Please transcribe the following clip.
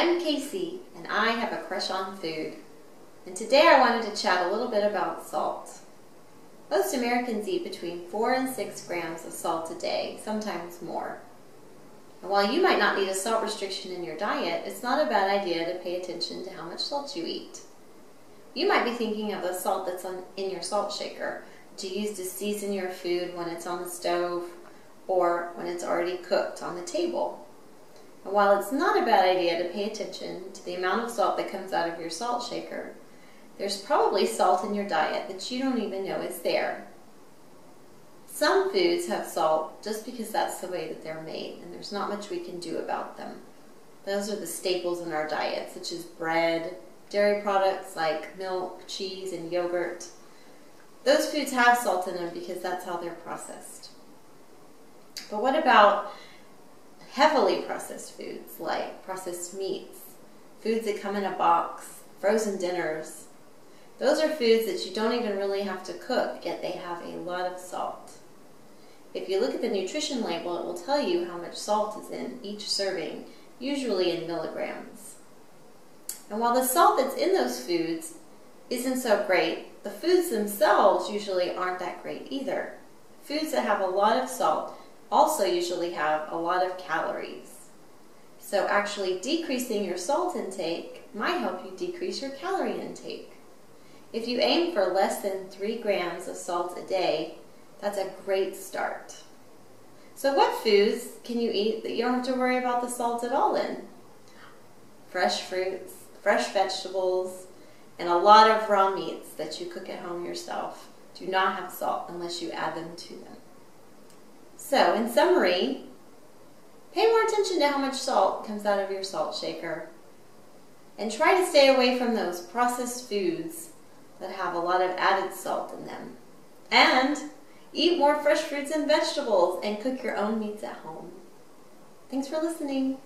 I'm Casey, and I have a crush on food. And today I wanted to chat a little bit about salt. Most Americans eat between 4 and 6 grams of salt a day, sometimes more. And while you might not need a salt restriction in your diet, it's not a bad idea to pay attention to how much salt you eat. You might be thinking of the salt that's in your salt shaker, to use to season your food when it's on the stove or when it's already cooked on the table. And while it's not a bad idea to pay attention to the amount of salt that comes out of your salt shaker, there's probably salt in your diet that you don't even know is there. Some foods have salt just because that's the way that they're made, and there's not much we can do about them. Those are the staples in our diet, such as bread, dairy products like milk, cheese, and yogurt. Those foods have salt in them because that's how they're processed. But what about heavily processed foods like processed meats, foods that come in a box, frozen dinners? Those are foods that you don't even really have to cook, yet they have a lot of salt. If you look at the nutrition label, it will tell you how much salt is in each serving, usually in milligrams. And while the salt that's in those foods isn't so great, the foods themselves usually aren't that great either. Foods that have a lot of salt also usually have a lot of calories. So actually decreasing your salt intake might help you decrease your calorie intake. If you aim for less than 3 grams of salt a day, that's a great start. So what foods can you eat that you don't have to worry about the salt at all in? Fresh fruits, fresh vegetables, and a lot of raw meats that you cook at home yourself do not have salt unless you add them to them. So, in summary, pay more attention to how much salt comes out of your salt shaker, and try to stay away from those processed foods that have a lot of added salt in them. And eat more fresh fruits and vegetables and cook your own meats at home. Thanks for listening.